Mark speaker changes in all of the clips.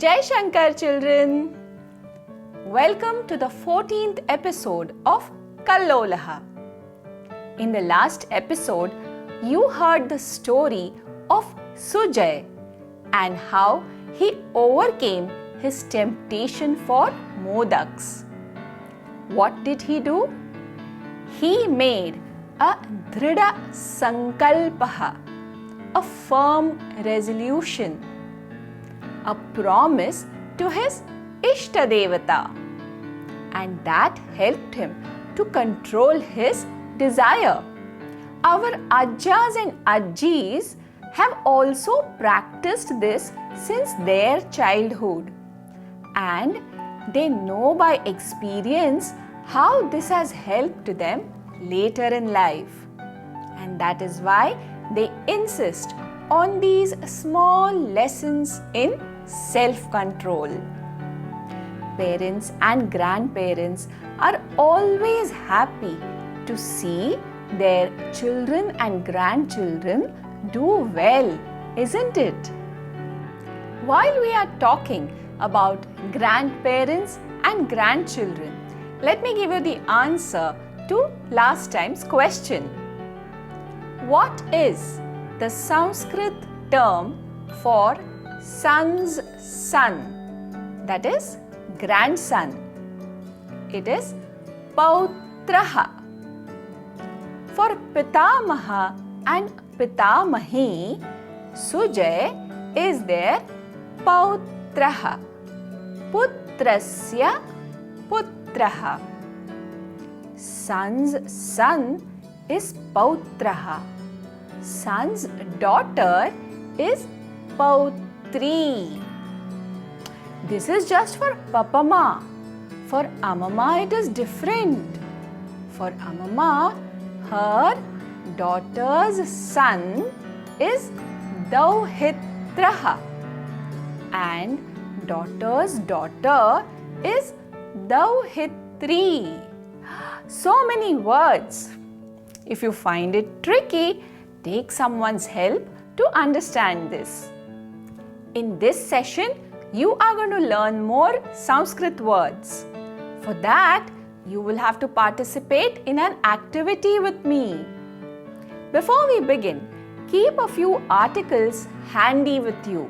Speaker 1: Jai Shankar children! Welcome to the 14th episode of Kallolaha. In the last episode, you heard the story of Sujay and how he overcame his temptation for modaks. What did he do? He made a dhrida sankalpaha, a firm resolution, a promise to his Ishtadevata, and that helped him to control his desire. Our Ajjas and Ajjis have also practiced this since their childhood, and they know by experience how this has helped them later in life. And that is why they insist on these small lessons in self-control. Parents and grandparents are always happy to see their children and grandchildren do well, isn't it? While we are talking about grandparents and grandchildren, let me give you the answer to last time's question. What is the Sanskrit term for son's son, that is grandson? It is Pautraha. For Pitamaha and Pitamahi, Sujay is their Pautraha. Putrasya Putraha. Son's son is Pautraha. Son's daughter is Pautri. This is just for Papama. For Amama it is different. For Amama, her daughter's son is Dauhitraha and daughter's daughter is Dauhitri. So many words. If you find it tricky, take someone's help to understand this. In this session, you are going to learn more Sanskrit words. For that, you will have to participate in an activity with me. Before we begin, keep a few articles handy with you.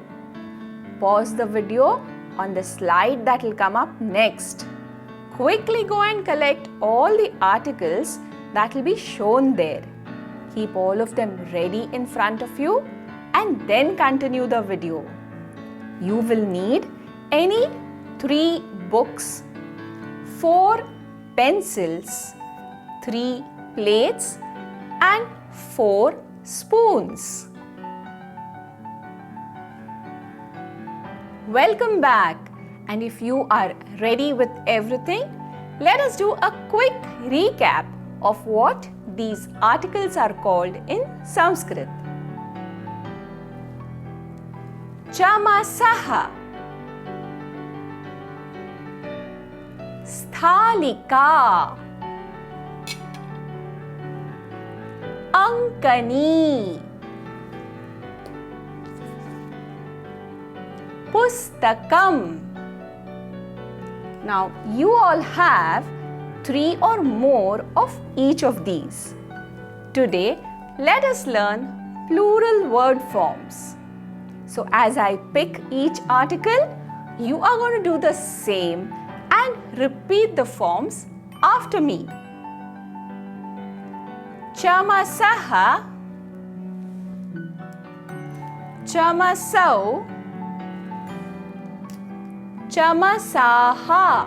Speaker 1: Pause the video on the slide that will come up next. Quickly go and collect all the articles that will be shown there. Keep all of them ready in front of you and then continue the video. You will need any 3 books, 4 pencils, 3 plates and 4 spoons. Welcome back, and if you are ready with everything, let us do a quick recap of what these articles are called in Sanskrit. Chamasaha, Sthalika, Ankani, Pustakam. Now you all have 3 or more of each of these. Today, let us learn plural word forms. So as I pick each article, you are going to do the same and repeat the forms after me. Chamasaha, Chamasau, Chamasaha,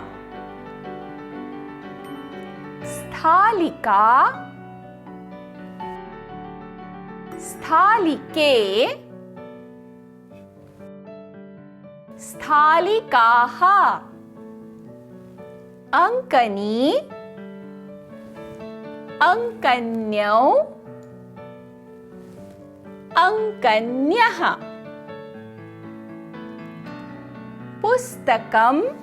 Speaker 1: Sthalika, Sthalike, Sthalikaha, Ankani, Ankanyau, Ankanyaha, Pustakam,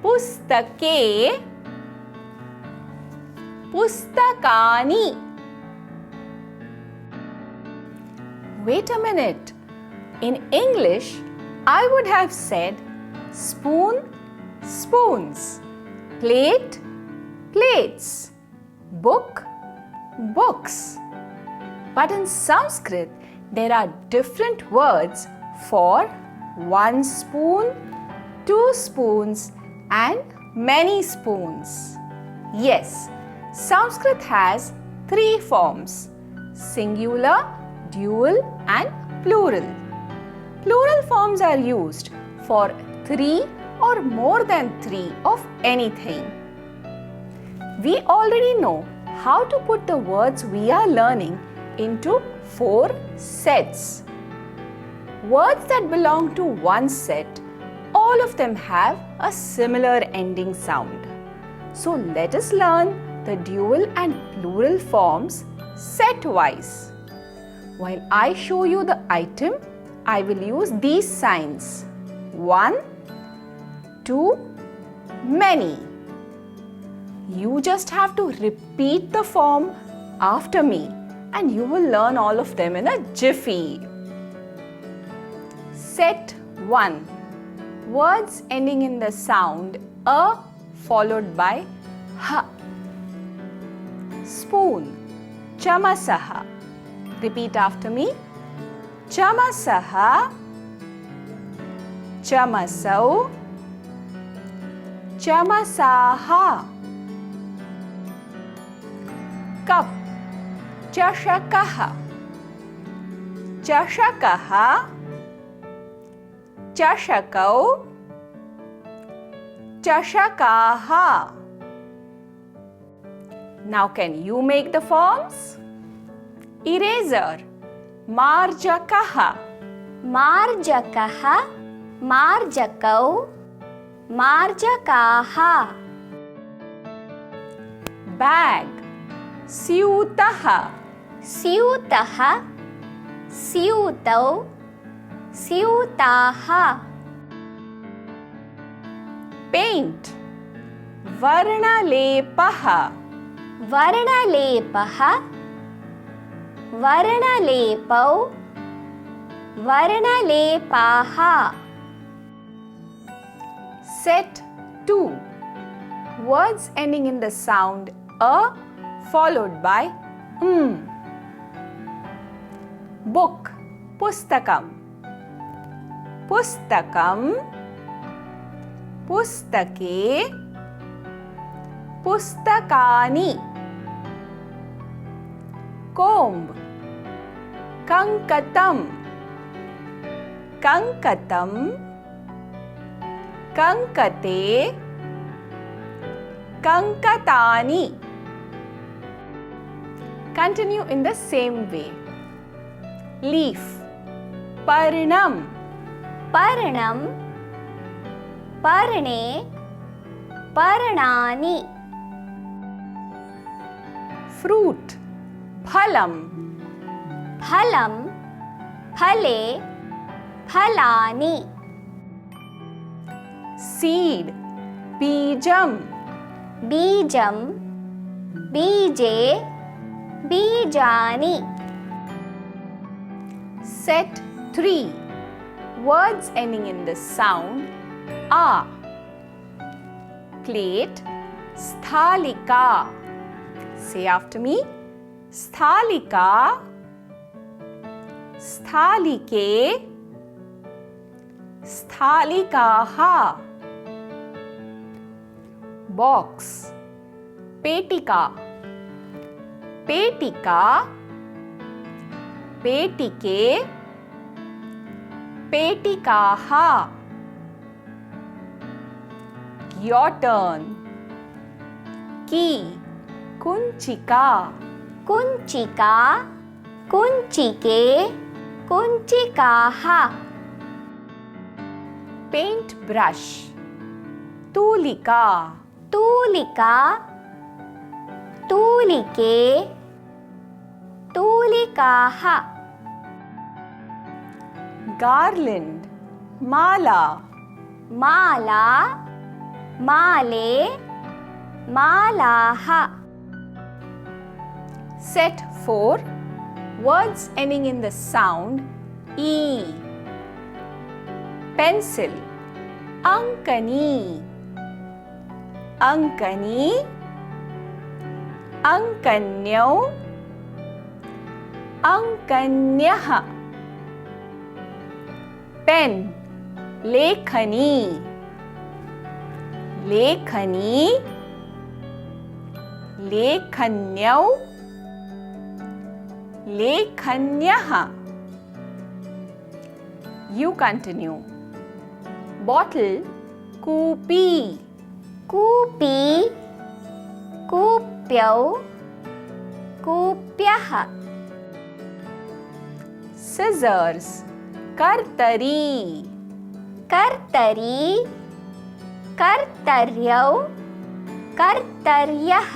Speaker 1: Pustake, Pustakani. Wait a minute. In English, I would have said spoon, spoons, plate, plates, book, books. But in Sanskrit, there are different words for one spoon, two spoons, and many spoons. Yes, Sanskrit has three forms: singular, dual, and plural. Plural forms are used for three or more than three of anything. We already know how to put the words we are learning into four sets. Words that belong to one set, all of them have a similar ending sound. So let us learn the dual and plural forms set-wise. While I show you the item, I will use these signs: 1, 2, many. You just have to repeat the form after me and you will learn all of them in a jiffy. Set 1. Words ending in the sound a followed by ha. Spoon, chamasaha. Repeat after me. Chamasaha, chamasau, chamasaha. Cup, chashakaha, chashakaha, chashakau, chashakaha. Now can you make the forms? Eraser, marjakaha,
Speaker 2: marjakaha, marjakau, marjakaha.
Speaker 1: Bag, syutaha,
Speaker 2: स्यूतः, स्यूतौ, स्यूताः.
Speaker 1: paint, varnalepaha,
Speaker 2: वर्णलेपः, वर्णलेपौ, वर्णलेपाः.
Speaker 1: set 2. Words ending in the sound a followed by book, pustakam, pustakam, pustake, pustakani. Comb, kankatam, kankatam, kankate, kankatani. Continue in the same way. Leaf, parnam,
Speaker 2: पर्णं, पर्णे, पर्णानि.
Speaker 1: fruit, phalam,
Speaker 2: फलं, फले, फलानि.
Speaker 1: seed, bijam,
Speaker 2: बीजं, बीजे, बीजानि.
Speaker 1: set 3. Words ending in the sound a. Plate, sthalika. Say after me. Sthalika, sthalike, sthalikaha. Box, petika, petika, petike, petikaha. Your turn. Key, kunchika,
Speaker 2: कुञ्चिका, कुञ्चिके, कुञ्चिकाः.
Speaker 1: paint brush, tulika,
Speaker 2: Tulika, तूलिके, तूलिकाः.
Speaker 1: garland, mala,
Speaker 2: Mala, Male, मालाः.
Speaker 1: set 4. Words ending in the sound e. Pencil. Ankani. Ankani. Ankanyau. Ankanyah. Pen. Lekhani. Lekhani. Lekhanyau. Lekhanyah. You continue. Bottle. Kupi.
Speaker 2: कूपी कूप्यौ कूप्यः
Speaker 1: Scissors. Kartari.
Speaker 2: कर्तरी कर्तर्यौ कर्तर्यः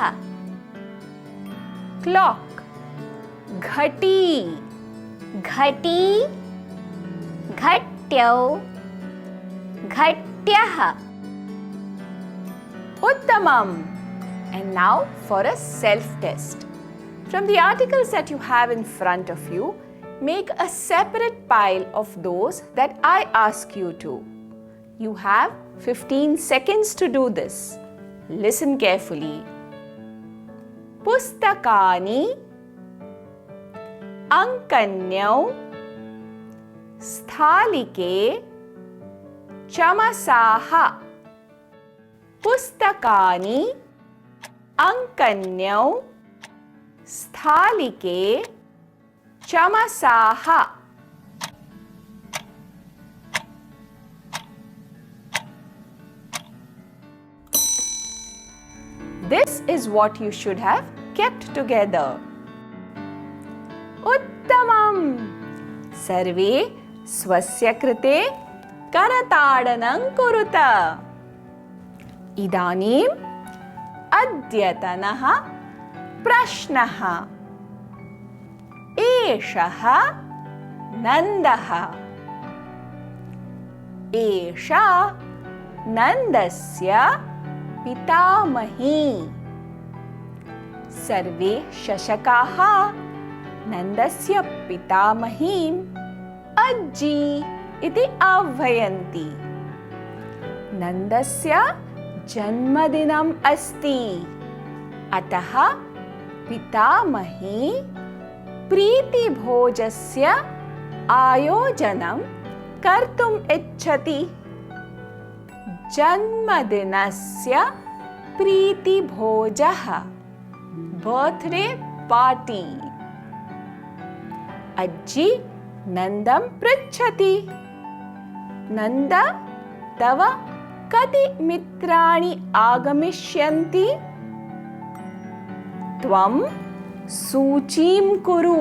Speaker 1: Clock. Ghati.
Speaker 2: घटी घट्यौ घट्यः
Speaker 1: Uttamam. And now for a self-test. From the articles that you have in front of you, make a separate pile of those that I ask you to. You have 15 seconds to do this. Listen carefully. Pustakani. Ankanyau. Sthalike. Chamasaha. Pustakani. Ankanyau. Sthalike. Chamasaha. This is what you should have kept together. Uttamam. Sarve swasya krite karatadanam kuruta. Idanim adyatanaha prashnaha. Eshaha Nandaha. Esha Nandasya Pitamahi. Sarve Shashakaha Nandasya Pitamahim Ajji iti avhayanti. Nandasya Janmadinam asti. Ataha Pitamahi प्रीति भोजस्य आयोजनं कर्तुम् इच्छति. जन्मदिनस्य प्रीति भोजः birthday party. अज्जी नन्दं पृच्छति. नन्द तव कति मित्राणि आगमिष्यन्ति? त्वं सूचीं कुरु.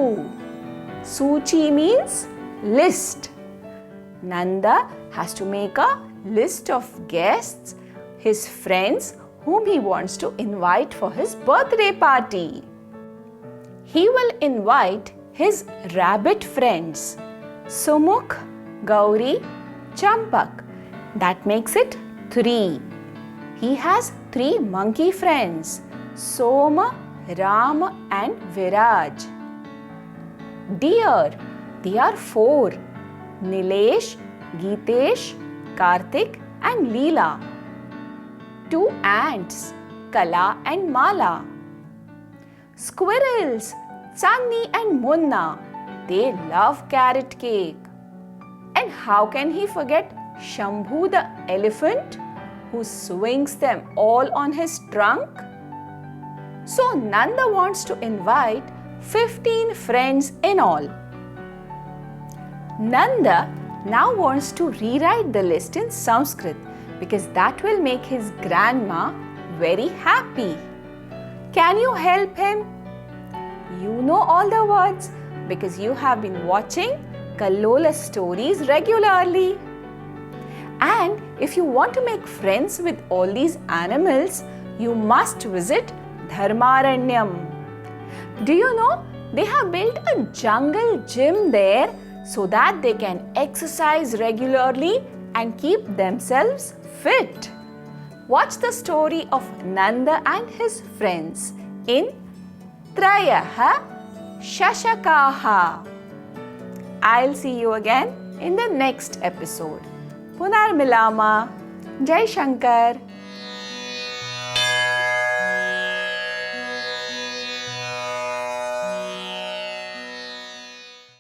Speaker 1: Suchi means list. Nanda has to make a list of guests, his friends whom he wants to invite for his birthday party. He will invite his rabbit friends, Sumukh, Gauri, Champak. That makes it 3. He has 3 monkey friends, Soma, Ram and Viraj. Deer, they are 4. Nilesh, Geetesh, Karthik and Leela. 2 ants, Kala and Mala. Squirrels, Chandi and Munna. They love carrot cake. And how can he forget Shambhu the elephant who swings them all on his trunk? So Nanda wants to invite 15 friends in all. Nanda now wants to rewrite the list in Sanskrit because that will make his grandma very happy. Can you help him? You know all the words because you have been watching Kallola stories regularly. And if you want to make friends with all these animals, you must visit Dharmaranyam. Do you know they have built a jungle gym there so that they can exercise regularly and keep themselves fit? Watch the story of Nanda and his friends in Trayaha Shashakaha. I'll see you again in the next episode. पुनर्मिलामा, जय शंकर।